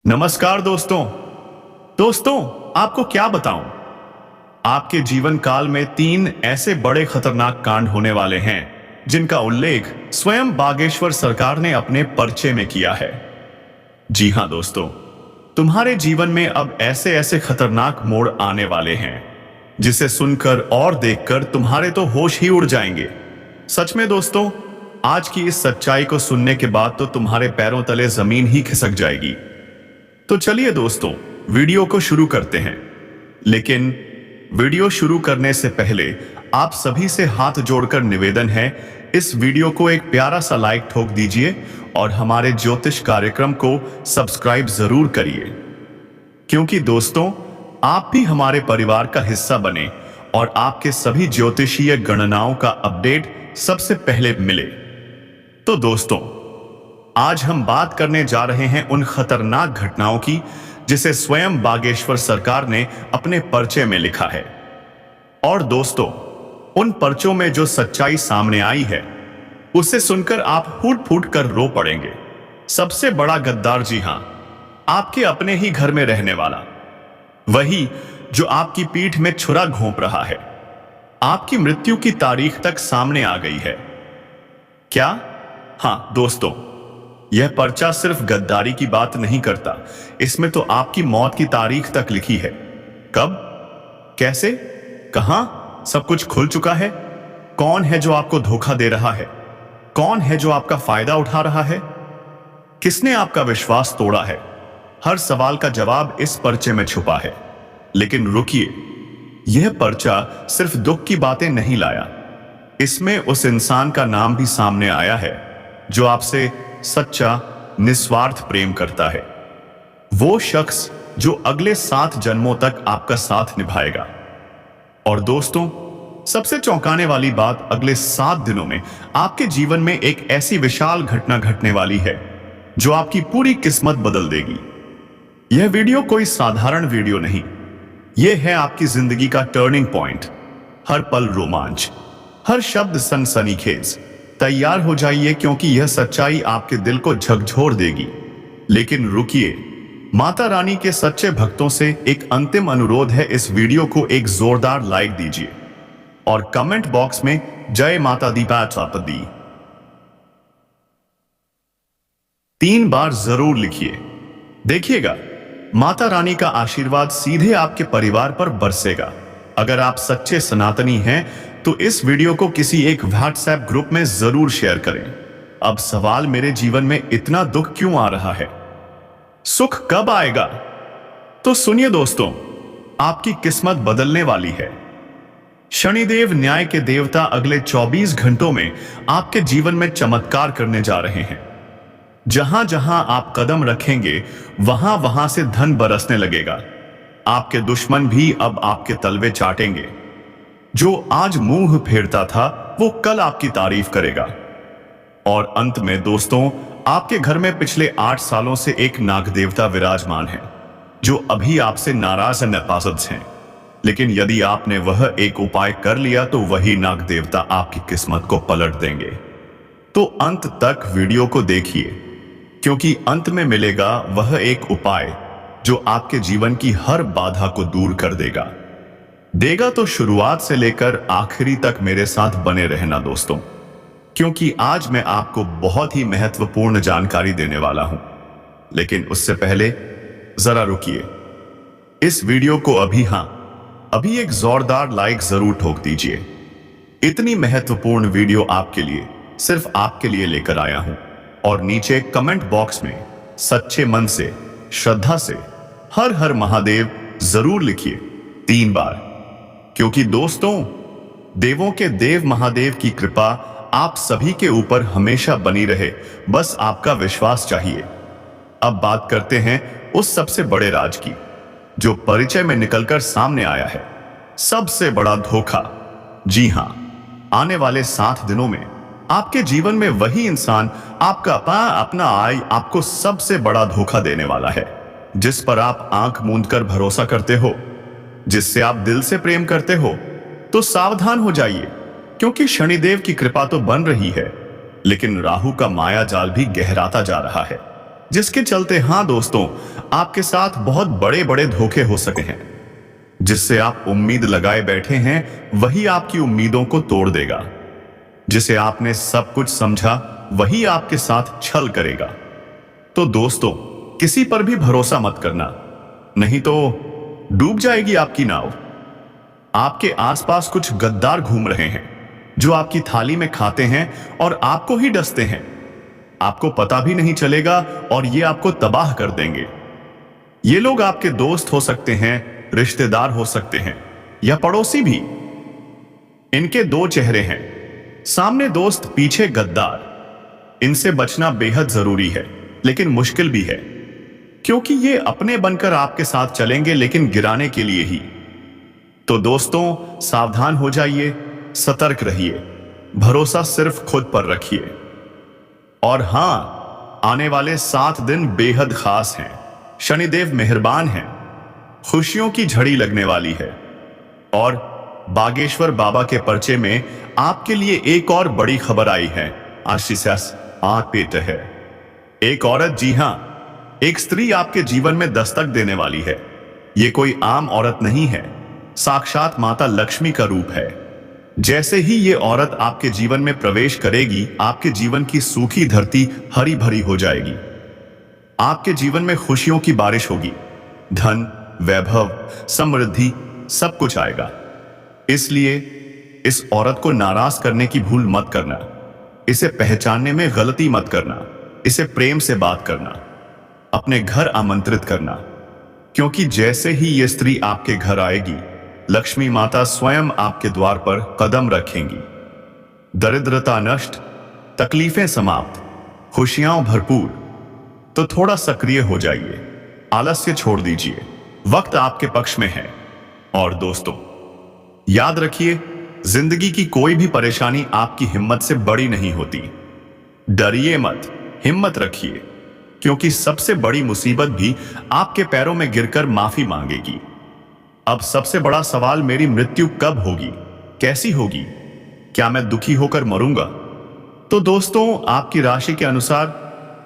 नमस्कार दोस्तों। आपको क्या बताऊं, आपके जीवन काल में 3 ऐसे बड़े खतरनाक कांड होने वाले हैं जिनका उल्लेख स्वयं बागेश्वर सरकार ने अपने पर्चे में किया है। जी हां दोस्तों, तुम्हारे जीवन में अब ऐसे ऐसे खतरनाक मोड़ आने वाले हैं जिसे सुनकर और देखकर तुम्हारे तो होश ही उड़ जाएंगे। सच में दोस्तों, आज की इस सच्चाई को सुनने के बाद तो तुम्हारे पैरों तले जमीन ही खिसक जाएगी। तो चलिए दोस्तों, वीडियो को शुरू करते हैं। लेकिन वीडियो शुरू करने से पहले आप सभी से हाथ जोड़कर निवेदन है, इस वीडियो को एक प्यारा सा लाइक ठोक दीजिए और हमारे ज्योतिष कार्यक्रम को सब्सक्राइब जरूर करिए, क्योंकि दोस्तों आप भी हमारे परिवार का हिस्सा बने और आपके सभी ज्योतिषीय गणनाओं का अपडेट सबसे पहले मिले। तो दोस्तों, आज हम बात करने जा रहे हैं उन खतरनाक घटनाओं की जिसे स्वयं बागेश्वर सरकार ने अपने पर्चे में लिखा है। और दोस्तों, उन पर्चों में जो सच्चाई सामने आई है उसे सुनकर आप फूट फूट कर रो पड़ेंगे। सबसे बड़ा गद्दार, जी हां, आपके अपने ही घर में रहने वाला, वही जो आपकी पीठ में छुरा घोंप रहा है। आपकी मृत्यु की तारीख तक सामने आ गई है। क्या? हां दोस्तों, यह पर्चा सिर्फ गद्दारी की बात नहीं करता, इसमें तो आपकी मौत की तारीख तक लिखी है। कब, कैसे, कहां, सब कुछ खुल चुका है। कौन है जो आपको धोखा दे रहा है? कौन है जो आपका फायदा उठा रहा है? किसने आपका विश्वास तोड़ा है? हर सवाल का जवाब इस पर्चे में छुपा है। लेकिन रुकिए, यह पर्चा सिर्फ दुख की बातें नहीं लाया, इसमें उस इंसान का नाम भी सामने आया है जो आपसे सच्चा निस्वार्थ प्रेम करता है। वो शख्स जो अगले 7 जन्मों तक आपका साथ निभाएगा। और दोस्तों, सबसे चौंकाने वाली बात, अगले 7 दिनों में आपके जीवन में एक ऐसी विशाल घटना घटने वाली है जो आपकी पूरी किस्मत बदल देगी। यह वीडियो कोई साधारण वीडियो नहीं, यह है आपकी जिंदगी का टर्निंग पॉइंट। हर पल रोमांच, हर शब्द सनसनीखेज। तैयार हो जाइए, क्योंकि यह सच्चाई आपके दिल को झकझोर देगी। लेकिन रुकिए, माता रानी के सच्चे भक्तों से एक अंतिम अनुरोध है, इस वीडियो को एक जोरदार लाइक दीजिए और कमेंट बॉक्स में जय माता दी दी 3 बार जरूर लिखिए। देखिएगा, माता रानी का आशीर्वाद सीधे आपके परिवार पर बरसेगा। अगर आप सच्चे सनातनी हैं तो इस वीडियो को किसी एक व्हाट्सएप ग्रुप में जरूर शेयर करें। अब सवाल, मेरे जीवन में इतना दुख क्यों आ रहा है? सुख कब आएगा? तो सुनिए दोस्तों, आपकी किस्मत बदलने वाली है। शनिदेव, न्याय के देवता, अगले 24 घंटों में आपके जीवन में चमत्कार करने जा रहे हैं। जहां जहां आप कदम रखेंगे वहां वहां से धन बरसने लगेगा। आपके दुश्मन भी अब आपके तलवे चाटेंगे। जो आज मुंह फेरता था वो कल आपकी तारीफ करेगा। और अंत में दोस्तों, आपके घर में पिछले 8 सालों से एक नाग देवता विराजमान है जो अभी आपसे नाराज और नापसंद हैं। लेकिन यदि आपने वह एक उपाय कर लिया तो वही नाग देवता आपकी किस्मत को पलट देंगे। तो अंत तक वीडियो को देखिए, क्योंकि अंत में मिलेगा वह एक उपाय जो आपके जीवन की हर बाधा को दूर कर देगा। तो शुरुआत से लेकर आखिरी तक मेरे साथ बने रहना दोस्तों, क्योंकि आज मैं आपको बहुत ही महत्वपूर्ण जानकारी देने वाला हूं। लेकिन उससे पहले जरा रुकिए, इस वीडियो को अभी एक जोरदार लाइक जरूर ठोक दीजिए। इतनी महत्वपूर्ण वीडियो आपके लिए, सिर्फ आपके लिए लेकर आया हूं। और नीचे कमेंट बॉक्स में सच्चे मन से, श्रद्धा से हर हर महादेव जरूर लिखिए 3 बार, क्योंकि दोस्तों, देवों के देव महादेव की कृपा आप सभी के ऊपर हमेशा बनी रहे, बस आपका विश्वास चाहिए। अब बात करते हैं उस सबसे बड़े राज की जो परिचय में निकलकर सामने आया है। सबसे बड़ा धोखा। जी हां, आने वाले 7 दिनों में आपके जीवन में वही इंसान आपका अपना आपको सबसे बड़ा धोखा देने वाला है, जिस पर आप आंख मूंद कर भरोसा करते हो, जिससे आप दिल से प्रेम करते हो। तो सावधान हो जाइए, क्योंकि शनिदेव की कृपा तो बन रही है, लेकिन राहु का माया जाल भी गहराता जा रहा है। जिसके चलते हाँ दोस्तों, आपके साथ बहुत बड़े बड़े धोखे हो सकते हैं। जिससे आप उम्मीद लगाए बैठे हैं वही आपकी उम्मीदों को तोड़ देगा। जिसे आपने सब कुछ समझा वही आपके साथ छल करेगा। तो दोस्तों, किसी पर भी भरोसा मत करना, नहीं तो डूब जाएगी आपकी नाव। आपके आसपास कुछ गद्दार घूम रहे हैं जो आपकी थाली में खाते हैं और आपको ही डसते हैं। आपको पता भी नहीं चलेगा और ये आपको तबाह कर देंगे। ये लोग आपके दोस्त हो सकते हैं, रिश्तेदार हो सकते हैं या पड़ोसी भी। इनके दो चेहरे हैं, सामने दोस्त, पीछे गद्दार। इनसे बचना बेहद जरूरी है, लेकिन मुश्किल भी है, क्योंकि ये अपने बनकर आपके साथ चलेंगे, लेकिन गिराने के लिए ही। तो दोस्तों, सावधान हो जाइए, सतर्क रहिए, भरोसा सिर्फ खुद पर रखिए। और हां, आने वाले 7 दिन बेहद खास हैं। शनिदेव मेहरबान हैं, खुशियों की झड़ी लगने वाली है। और बागेश्वर बाबा के पर्चे में आपके लिए एक और बड़ी खबर आई है। आशीष आप पेट है। एक औरत, जी हां, एक स्त्री आपके जीवन में दस्तक देने वाली है। ये कोई आम औरत नहीं है, साक्षात माता लक्ष्मी का रूप है। जैसे ही ये औरत आपके जीवन में प्रवेश करेगी, आपके जीवन की सूखी धरती हरी भरी हो जाएगी। आपके जीवन में खुशियों की बारिश होगी, धन, वैभव, समृद्धि, सब कुछ आएगा। इसलिए इस औरत को नाराज करने की भूल मत करना, इसे पहचानने में गलती मत करना, इसे प्रेम से बात करना, अपने घर आमंत्रित करना, क्योंकि जैसे ही ये स्त्री आपके घर आएगी, लक्ष्मी माता स्वयं आपके द्वार पर कदम रखेंगी। दरिद्रता नष्ट, तकलीफें समाप्त, खुशियां भरपूर। तो थोड़ा सक्रिय हो जाइए, आलस्य छोड़ दीजिए, वक्त आपके पक्ष में है। और दोस्तों, याद रखिए, जिंदगी की कोई भी परेशानी आपकी हिम्मत से बड़ी नहीं होती। डरिए मत, हिम्मत रखिए, क्योंकि सबसे बड़ी मुसीबत भी आपके पैरों में गिरकर माफी मांगेगी। अब सबसे बड़ा सवाल, मेरी मृत्यु कब होगी, कैसी होगी, क्या मैं दुखी होकर मरूंगा? तो दोस्तों, आपकी राशि के अनुसार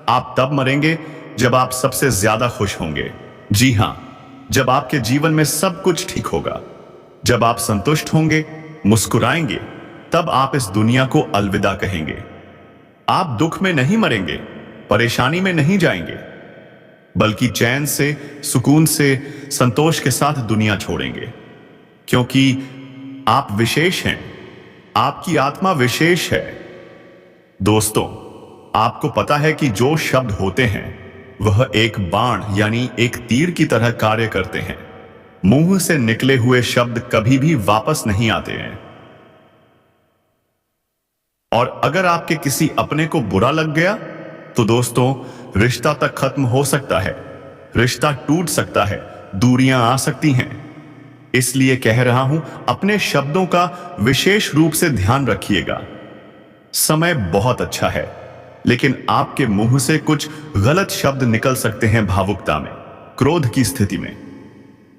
आप तब मरेंगे जब आप सबसे ज्यादा खुश होंगे। जी हां, जब आपके जीवन में सब कुछ ठीक होगा, जब आप संतुष्ट होंगे, मुस्कुराएंगे, तब आप इस दुनिया को अलविदा कहेंगे। आप दुख में नहीं मरेंगे, परेशानी में नहीं जाएंगे, बल्कि चैन से, सुकून से, संतोष के साथ दुनिया छोड़ेंगे। क्योंकि आप विशेष हैं, आपकी आत्मा विशेष है। दोस्तों, आपको पता है कि जो शब्द होते हैं वह एक बाण यानी एक तीर की तरह कार्य करते हैं। मुंह से निकले हुए शब्द कभी भी वापस नहीं आते हैं। और अगर आपके किसी अपने को बुरा लग गया तो दोस्तों, रिश्ता तक खत्म हो सकता है, रिश्ता टूट सकता है, दूरियां आ सकती हैं। इसलिए कह रहा हूं, अपने शब्दों का विशेष रूप से ध्यान रखिएगा। समय बहुत अच्छा है, लेकिन आपके मुंह से कुछ गलत शब्द निकल सकते हैं भावुकता में, क्रोध की स्थिति में,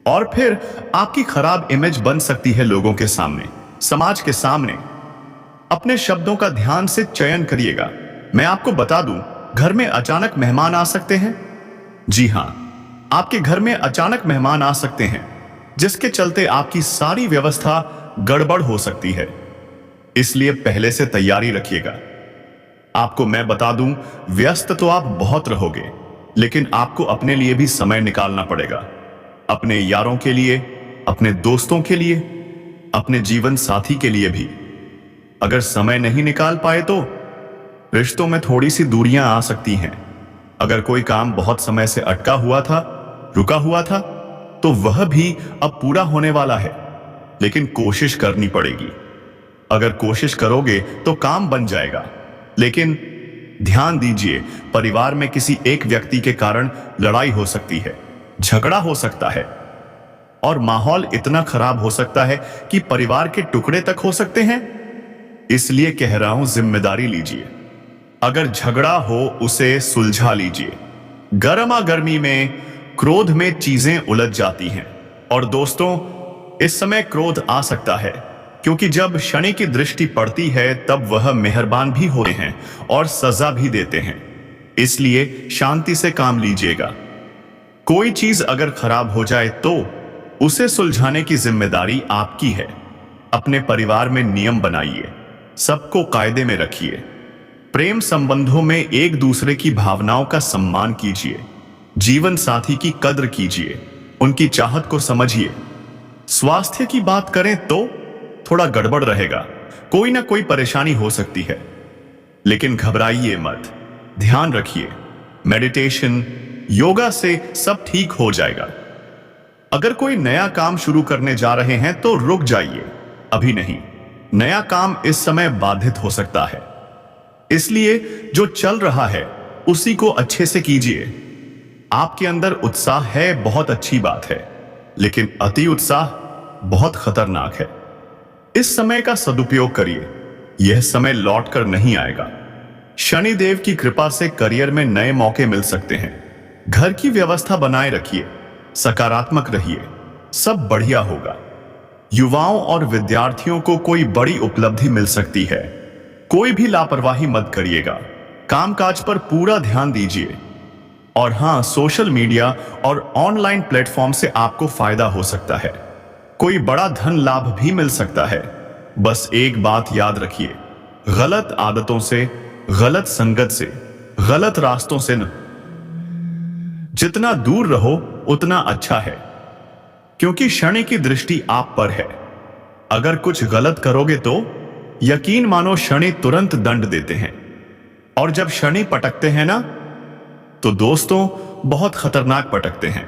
और फिर आपकी खराब इमेज बन सकती है लोगों के सामने, समाज के सामने। अपने शब्दों का ध्यान से चयन करिएगा। मैं आपको बता दूं, घर में अचानक मेहमान आ सकते हैं। जी हां, आपके घर में अचानक मेहमान आ सकते हैं, जिसके चलते आपकी सारी व्यवस्था गड़बड़ हो सकती है। इसलिए पहले से तैयारी रखिएगा। आपको मैं बता दूं, व्यस्त तो आप बहुत रहोगे, लेकिन आपको अपने लिए भी समय निकालना पड़ेगा। अपने यारों के लिए, अपने दोस्तों के लिए, अपने जीवन साथी के लिए भी। अगर समय नहीं निकाल पाए तो रिश्तों में थोड़ी सी दूरियां आ सकती हैं। अगर कोई काम बहुत समय से अटका हुआ था, रुका हुआ था, तो वह भी अब पूरा होने वाला है, लेकिन कोशिश करनी पड़ेगी। अगर कोशिश करोगे तो काम बन जाएगा। लेकिन ध्यान दीजिए, परिवार में किसी एक व्यक्ति के कारण लड़ाई हो सकती है, झगड़ा हो सकता है, और माहौल इतना खराब हो सकता है कि परिवार के टुकड़े तक हो सकते हैं। इसलिए कह रहा हूं, जिम्मेदारी लीजिए। अगर झगड़ा हो, उसे सुलझा लीजिए। गर्मा गर्मी में, क्रोध में चीजें उलझ जाती हैं। और दोस्तों, इस समय क्रोध आ सकता है, क्योंकि जब शनि की दृष्टि पड़ती है तब वह मेहरबान भी होते हैं और सजा भी देते हैं। इसलिए शांति से काम लीजिएगा। कोई चीज अगर खराब हो जाए तो उसे सुलझाने की जिम्मेदारी आपकी है। अपने परिवार में नियम बनाइए, सबको कायदे में रखिए। प्रेम संबंधों में एक दूसरे की भावनाओं का सम्मान कीजिए। जीवन साथी की कद्र कीजिए, उनकी चाहत को समझिए। स्वास्थ्य की बात करें तो थोड़ा गड़बड़ रहेगा, कोई ना कोई परेशानी हो सकती है, लेकिन घबराइए मत। ध्यान रखिए, मेडिटेशन, योगा से सब ठीक हो जाएगा। अगर कोई नया काम शुरू करने जा रहे हैं तो रुक जाइए, अभी नहीं। नया काम इस समय बाधित हो सकता है, इसलिए जो चल रहा है उसी को अच्छे से कीजिए। आपके अंदर उत्साह है, बहुत अच्छी बात है, लेकिन अति उत्साह बहुत खतरनाक है। इस समय का सदुपयोग करिए, यह समय लौट कर नहीं आएगा। शनिदेव की कृपा से करियर में नए मौके मिल सकते हैं। घर की व्यवस्था बनाए रखिए, सकारात्मक रहिए, सब बढ़िया होगा। युवाओं और विद्यार्थियों को कोई बड़ी उपलब्धि मिल सकती है। कोई भी लापरवाही मत करिएगा, कामकाज पर पूरा ध्यान दीजिए। और हां, सोशल मीडिया और ऑनलाइन प्लेटफॉर्म से आपको फायदा हो सकता है, कोई बड़ा धन लाभ भी मिल सकता है। बस एक बात याद रखिए, गलत आदतों से, गलत संगत से, गलत रास्तों से न जितना दूर रहो उतना अच्छा है, क्योंकि शनि की दृष्टि आप पर है। अगर कुछ गलत करोगे तो यकीन मानो शनि तुरंत दंड देते हैं। और जब शनि पटकते हैं ना, तो दोस्तों बहुत खतरनाक पटकते हैं,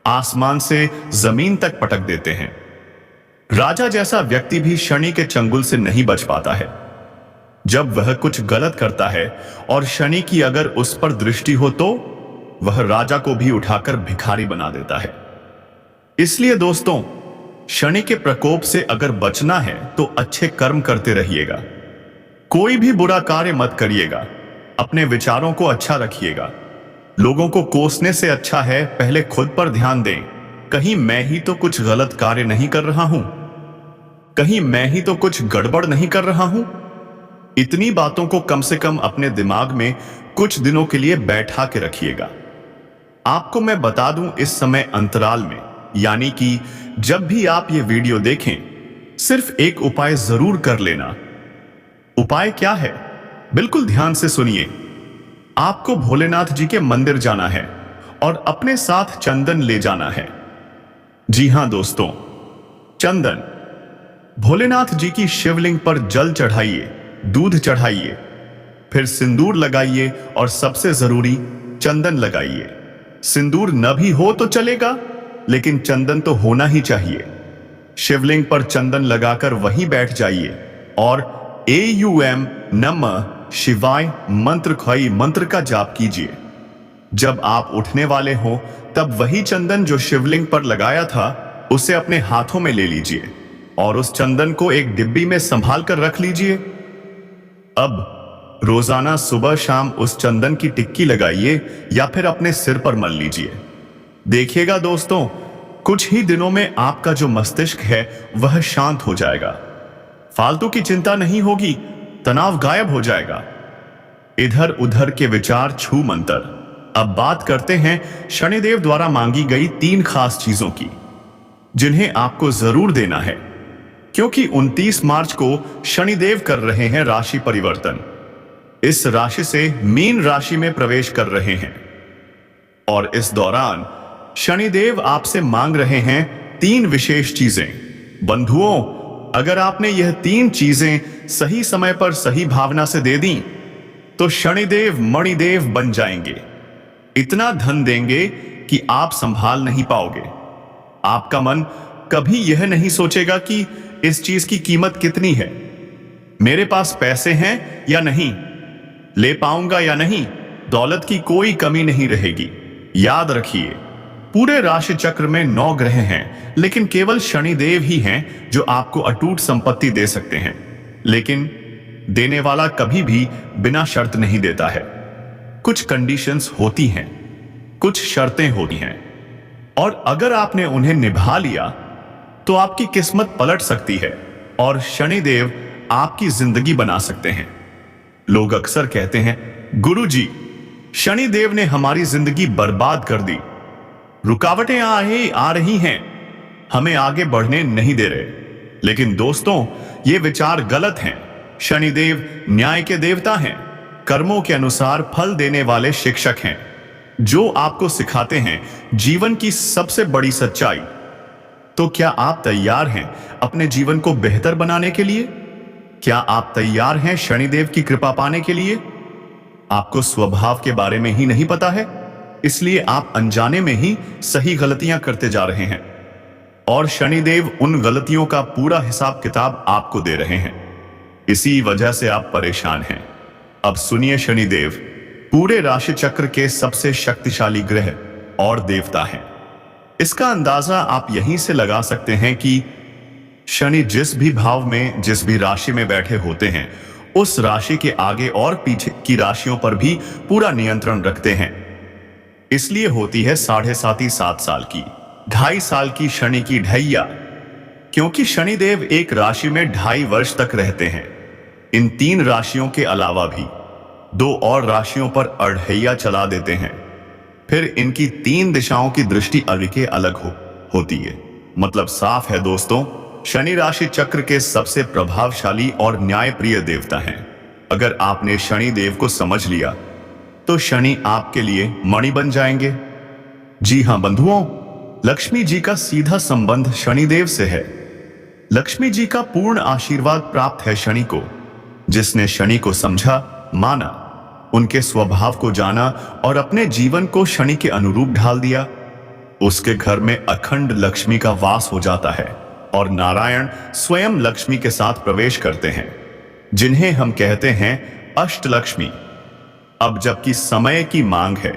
आसमान से जमीन तक पटक देते हैं। राजा जैसा व्यक्ति भी शनि के चंगुल से नहीं बच पाता है। जब वह कुछ गलत करता है और शनि की अगर उस पर दृष्टि हो तो वह राजा को भी उठाकर भिखारी बना देता है। इसलिए दोस्तों, शनि के प्रकोप से अगर बचना है तो अच्छे कर्म करते रहिएगा, कोई भी बुरा कार्य मत करिएगा, अपने विचारों को अच्छा रखिएगा। लोगों को कोसने से अच्छा है पहले खुद पर ध्यान दें, कहीं मैं ही तो कुछ गलत कार्य नहीं कर रहा हूं, कहीं मैं ही तो कुछ गड़बड़ नहीं कर रहा हूं। इतनी बातों को कम से कम अपने दिमाग में कुछ दिनों के लिए बैठा के रखिएगा। आपको मैं बता दूं, इस समय अंतराल में, यानी कि जब भी आप ये वीडियो देखें, सिर्फ एक उपाय जरूर कर लेना। उपाय क्या है? बिल्कुल ध्यान से सुनिए। आपको भोलेनाथ जी के मंदिर जाना है और अपने साथ चंदन ले जाना है। जी हां दोस्तों, चंदन। भोलेनाथ जी की शिवलिंग पर जल चढ़ाइए, दूध चढ़ाइए, फिर सिंदूर लगाइए और सबसे जरूरी चंदन लगाइए। सिंदूर न भी हो तो चलेगा, लेकिन चंदन तो होना ही चाहिए। शिवलिंग पर चंदन लगाकर वहीं बैठ जाइए और AUM नमः शिवाय मंत्र का जाप कीजिए। जब आप उठने वाले हो तब वही चंदन जो शिवलिंग पर लगाया था उसे अपने हाथों में ले लीजिए और उस चंदन को एक डिब्बी में संभाल कर रख लीजिए। अब रोजाना सुबह शाम उस चंदन की टिक्की लगाइए या फिर अपने सिर पर मल लीजिए। देखिएगा दोस्तों, कुछ ही दिनों में आपका जो मस्तिष्क है वह शांत हो जाएगा, फालतू की चिंता नहीं होगी, तनाव गायब हो जाएगा, इधर उधर के विचार छू मंतर। अब बात करते हैं शनिदेव द्वारा मांगी गई 3 खास चीजों की, जिन्हें आपको जरूर देना है, क्योंकि 29 मार्च को शनिदेव कर रहे हैं राशि परिवर्तन। इस राशि से मीन राशि में प्रवेश कर रहे हैं और इस दौरान शनिदेव आपसे मांग रहे हैं 3 विशेष चीजें। बंधुओं, अगर आपने यह 3 चीजें सही समय पर सही भावना से दे दी तो शनिदेव मणिदेव बन जाएंगे। इतना धन देंगे कि आप संभाल नहीं पाओगे। आपका मन कभी यह नहीं सोचेगा कि इस चीज की कीमत कितनी है, मेरे पास पैसे हैं या नहीं, ले पाऊंगा या नहीं, दौलत की कोई कमी नहीं रहेगी। याद रखिए, पूरे राशि चक्र में 9 ग्रह हैं, लेकिन केवल शनिदेव ही हैं जो आपको अटूट संपत्ति दे सकते हैं। लेकिन देने वाला कभी भी बिना शर्त नहीं देता है। कुछ कंडीशंस होती हैं, कुछ शर्तें होती हैं, और अगर आपने उन्हें निभा लिया तो आपकी किस्मत पलट सकती है और शनिदेव आपकी जिंदगी बना सकते हैं। लोग अक्सर कहते हैं, गुरु जी, शनिदेव ने हमारी जिंदगी बर्बाद कर दी, रुकावटें आ रही हैं, हमें आगे बढ़ने नहीं दे रहे। लेकिन दोस्तों, ये विचार गलत हैं। शनिदेव न्याय के देवता हैं, कर्मों के अनुसार फल देने वाले शिक्षक हैं, जो आपको सिखाते हैं जीवन की सबसे बड़ी सच्चाई। तो क्या आप तैयार हैं अपने जीवन को बेहतर बनाने के लिए? क्या आप तैयार हैं शनिदेव की कृपा पाने के लिए? आपको स्वभाव के बारे में ही नहीं पता है, इसलिए आप अनजाने में ही सही गलतियां करते जा रहे हैं, और शनिदेव उन गलतियों का पूरा हिसाब किताब आपको दे रहे हैं। इसी वजह से आप परेशान हैं। अब सुनिए, शनिदेव पूरे राशि चक्र के सबसे शक्तिशाली ग्रह और देवता हैं। इसका अंदाजा आप यहीं से लगा सकते हैं कि शनि जिस भी भाव में, जिस भी राशि में बैठे होते हैं, उस राशि के आगे और पीछे की राशियों पर भी पूरा नियंत्रण रखते हैं। इसलिए होती है 7.5 साल की, 2.5 साल की शनि की ढैया, क्योंकि शनिदेव एक राशि में 2.5 वर्ष तक रहते हैं। इन 3 राशियों के अलावा भी 2 और राशियों पर अढ़ैया चला देते हैं। फिर इनकी 3 दिशाओं की दृष्टि अलग अलग होती है। मतलब साफ है दोस्तों, शनि राशि चक्र के सबसे प्रभावशाली और न्यायप्रिय देवता हैं। अगर आपने शनि देव को समझ लिया तो शनि आपके लिए मणि बन जाएंगे। जी हां बंधुओं, लक्ष्मी जी का सीधा संबंध शनिदेव से है। लक्ष्मी जी का पूर्ण आशीर्वाद प्राप्त है शनि को। जिसने शनि को समझा, माना, उनके स्वभाव को जाना और अपने जीवन को शनि के अनुरूप ढाल दिया, उसके घर में अखंड लक्ष्मी का वास हो जाता है और नारायण स्वयं लक्ष्मी के साथ प्रवेश करते हैं, जिन्हें हम कहते हैं अष्टलक्ष्मी। अब जबकि समय की मांग है,